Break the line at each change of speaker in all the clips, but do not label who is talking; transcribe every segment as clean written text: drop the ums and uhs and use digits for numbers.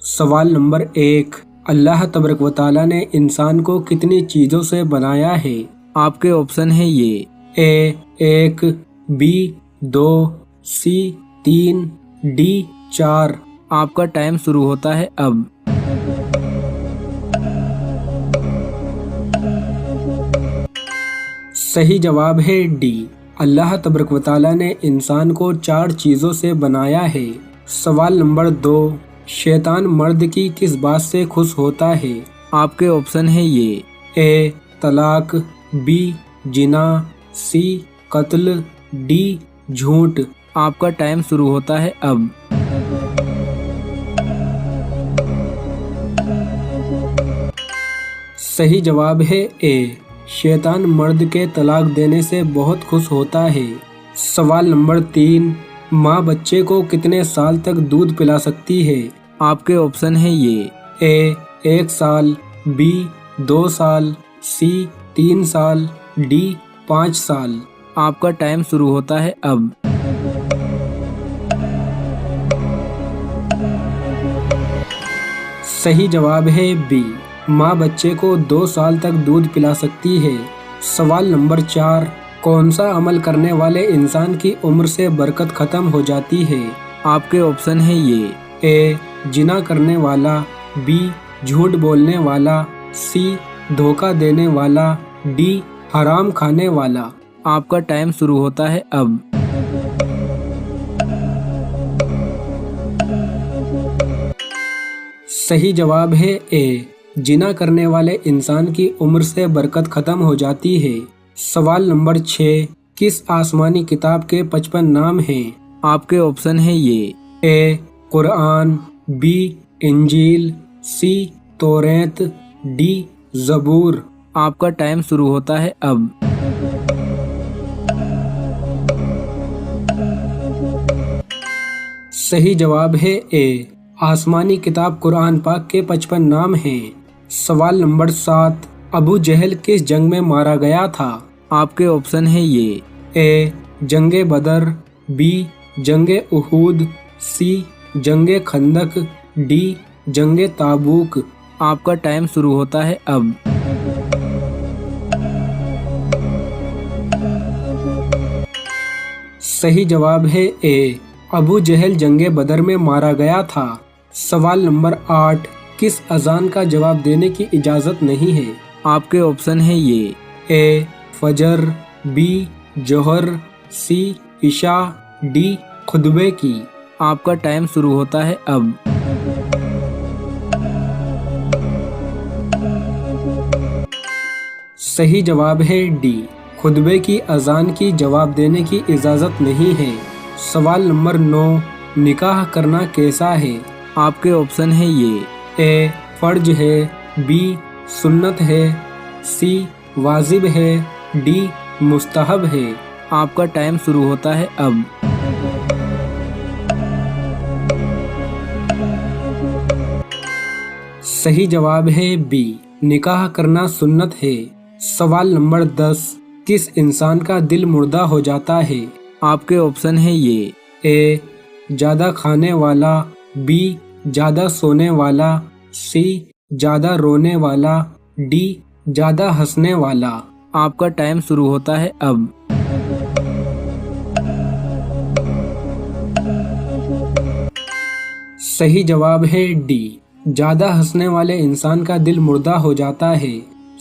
सवाल नंबर 1, अल्लाह तबारक व तआला ने इंसान को कितनी चीज़ों से बनाया है?
आपके ऑप्शन है ये
ए 1, बी 2, सी 3, डी 4।
आपका टाइम शुरू होता है अब।
सही जवाब है डी, अल्लाह तबारक व तआला ने इंसान को 4 चीज़ों से बनाया है। सवाल नंबर 2, शैतान मर्द की किस बात से खुश होता है?
आपके ऑप्शन है ये
ए तलाक, बी जिना, सी कत्ल, डी झूठ।
आपका टाइम शुरू होता है अब।
सही जवाब है ए, शैतान मर्द के तलाक देने से बहुत खुश होता है। सवाल नंबर 3, माँ बच्चे को कितने साल तक दूध पिला सकती है?
आपके ऑप्शन है ये
ए 1 साल, बी 2 साल, सी 3 साल, डी 5 साल।
आपका टाइम शुरू होता है अब।
सही जवाब है बी, माँ बच्चे को 2 साल तक दूध पिला सकती है। सवाल नंबर 4, कौन सा अमल करने वाले इंसान की उम्र से बरकत खत्म हो जाती है?
आपके ऑप्शन है ये
ए जिना करने वाला, बी झूठ बोलने वाला, सी धोखा देने वाला, डी हराम खाने वाला।
आपका टाइम शुरू होता है अब।
सही जवाब है ए, जिना करने वाले इंसान की उम्र से बरकत खत्म हो जाती है। सवाल नंबर 6, किस आसमानी किताब के 55 नाम हैं?
आपके ऑप्शन है ये
ए कुरान, बी इंजील, सी तौरात, डी ज़बूर।
आपका टाइम शुरू होता है अब।
सही जवाब है ए, आसमानी किताब कुरान पाक के 55 नाम हैं। सवाल नंबर 7, अबू जहल किस जंग में मारा गया था?
आपके ऑप्शन है ये
ए जंगे बदर, बी जंगे उहूद, सी जंगे खंदक, डी जंगे ताबूक।
आपका टाइम शुरू होता है अब।
सही जवाब है ए, अबू जहल जंगे बदर में मारा गया था। सवाल नंबर 8, किस अजान का जवाब देने की इजाज़त नहीं है?
आपके ऑप्शन है ये
ए फजर, बी जोहर, सी इशा, डी खुतबे की।
आपका टाइम शुरू होता है अब।
सही जवाब है डी, खुतबे की अजान की जवाब देने की इजाज़त नहीं है। सवाल नंबर 9, निकाह करना कैसा है?
आपके ऑप्शन है ये
ए फर्ज है, बी सुन्नत है, सी वाजिब है, डी मुस्तहब है।
आपका टाइम शुरू होता है अब।
सही जवाब है बी, निकाह करना सुन्नत है। सवाल नंबर 10, किस इंसान का दिल मुर्दा हो जाता है?
आपके ऑप्शन है ये
ए ज्यादा खाने वाला, बी ज्यादा सोने वाला, सी ज्यादा रोने वाला, डी ज्यादा हंसने वाला।
आपका टाइम शुरू होता है अब।
सही जवाब है डी, ज्यादा हंसने वाले इंसान का दिल मुर्दा हो जाता है।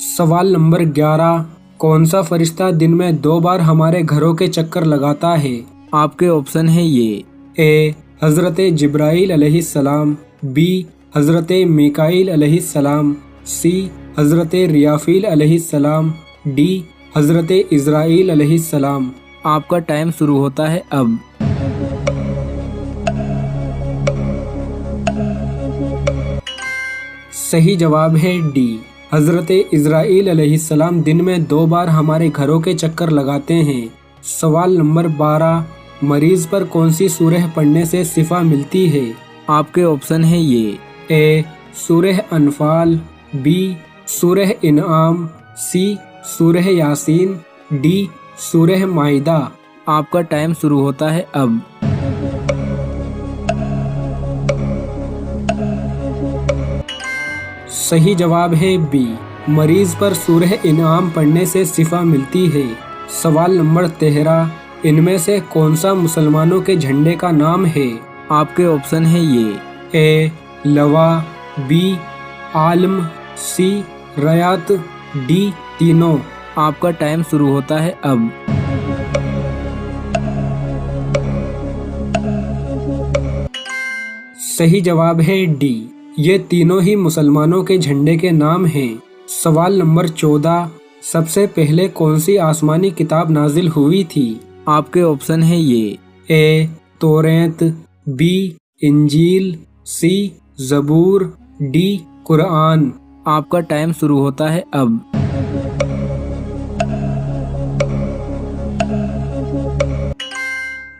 सवाल नंबर 11, कौन सा फरिश्ता दिन में 2 बार हमारे घरों के चक्कर लगाता है?
आपके ऑप्शन है ये
ए हजरत जिब्राइल अलैहिस्सलाम, बी हजरत मिकाइल अलैहिस्सलाम, सी हजरत रियाफील अलैहिस्सलाम, डी हजरत इज़राइल अलैहिस्सलाम।
आपका टाइम शुरू होता है अब।
सही जवाब है डी, हजरत इज़राइल अलैहिस्सलाम दिन में 2 बार हमारे घरों के चक्कर लगाते हैं। सवाल नंबर 12, मरीज पर कौन सी सूरह पढ़ने से शिफा मिलती है?
आपके ऑप्शन है ये
ए सूरह अनफाल, बी सूरह इनआम, सी सूरह यासीन, डी सूरह माइदा।
आपका टाइम शुरू होता है अब।
सही जवाब है बी, मरीज पर सूरह इनाम पढ़ने से शिफा मिलती है। सवाल नंबर 13, इनमें से कौन सा मुसलमानों के झंडे का नाम है?
आपके ऑप्शन है ये।
ए लवा, बी आलम, सी रयात, डी तीनों।
आपका टाइम शुरू होता है अब।
सही जवाब है डी, ये तीनों ही मुसलमानों के झंडे के नाम हैं। सवाल नंबर 14, सबसे पहले कौन सी आसमानी किताब नाजिल हुई थी?
आपके ऑप्शन है ये।
ए तौरात, बी इंजील, सी ज़बूर, डी कुरान।
आपका टाइम शुरू होता है अब।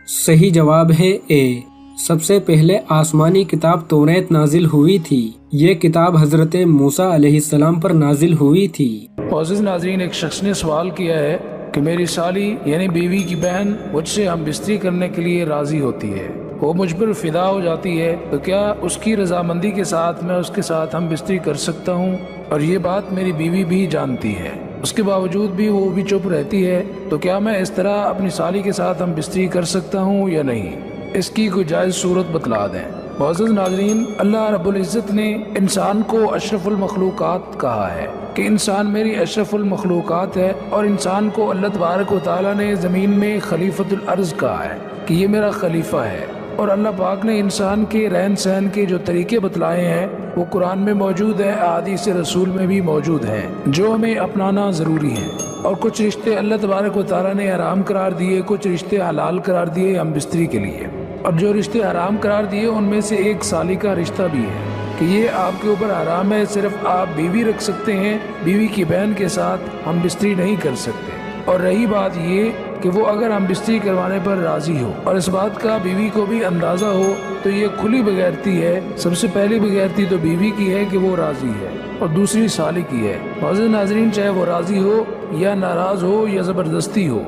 सही जवाब है ए, सबसे पहले आसमानी किताब तौरात नाजिल हुई थी। ये किताब हजरत मूसा अलैहिस्सलाम पर नाजिल हुई थी।
मोअज़्ज़िज़ नाज़रीन, एक शख्स ने सवाल किया है कि मेरी साली यानी बीवी की बहन मुझसे हम बिस्तरी करने के लिए राजी होती है, वो मुझ पर फिदा हो जाती है, तो क्या उसकी रजामंदी के साथ मैं उसके साथ हम बिस्तरी कर सकता हूँ? और ये बात मेरी बीवी भी जानती है, उसके बावजूद भी वो भी चुप रहती है, तो क्या मैं इस तरह अपनी साली के साथ हम बिस्तरी कर सकता हूँ या नहीं? इसकी कोई जायज़ सूरत बतला दें। मुअज़्ज़िज़ नाज़रीन, अल्लाह रब्बुल इज़्ज़त ने इंसान को अशरफुल मखलूक़ात कहा है कि इंसान मेरी अशरफुल मखलूक़ात है, और इंसान को अल्लाह तबारक व तआला ने ज़मीन में खलीफतुल अर्ज़ कहा है कि ये मेरा खलीफा है। और अल्लाह पाक ने इंसान के रहन सहन के जो तरीके बतलाए हैं वो कुरान में मौजूद है, अहादीस रसूल में भी मौजूद हैं, जो हमें अपनाना ज़रूरी है। और कुछ रिश्ते अल्लाह तबारक व तआला ने हराम करार दिए, कुछ रिश्ते हलाल करार दिए हम बिस्तरी के लिए। और जो रिश्ते हराम करार दिए उनमें से एक साली का रिश्ता भी है कि ये आपके ऊपर हराम है, सिर्फ आप बीवी रख सकते हैं, बीवी की बहन के साथ हम बिस्तरी नहीं कर सकते। और रही बात ये कि वो अगर हम बिस्तरी करवाने पर राजी हो और इस बात का बीवी को भी अंदाज़ा हो, तो ये खुली बगैरती है। सबसे पहली बगैरती तो बीवी की है कि वो राजी है, और दूसरी साली की है। मुअज़्ज़िज़ नाज़रीन, चाहे वो राजी हो या नाराज़ हो या ज़बरदस्ती हो,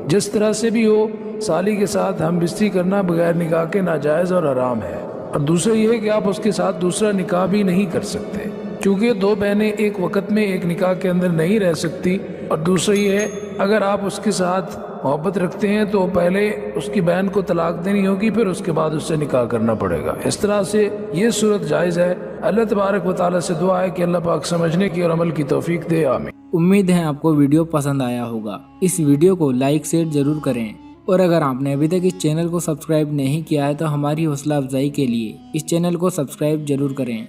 जिस तरह से भी हो, साली के साथ हम बिस्तरी करना बगैर निकाह के नाजायज़ और हराम है। और दूसरा ये है कि आप उसके साथ दूसरा निकाह भी नहीं कर सकते, क्योंकि दो बहनें एक वक्त में एक निकाह के अंदर नहीं रह सकती। और दूसरा ये है, अगर आप उसके साथ मोहब्बत रखते हैं तो पहले उसकी बहन को तलाक देनी होगी, फिर उसके बाद उससे निकाह करना पड़ेगा। इस तरह से ये सूरत जायज़ है। अल्लाह तबारक व तआला से दुआ है कि अल्लाह पाक समझने की और अमल की तौफीक दे। आमीन।
उम्मीद है आपको वीडियो पसंद आया होगा। इस वीडियो को लाइक शेयर जरूर करें, और अगर आपने अभी तक इस चैनल को सब्सक्राइब नहीं किया है तो हमारी हौसला अफजाई के लिए इस चैनल को सब्सक्राइब जरूर करें।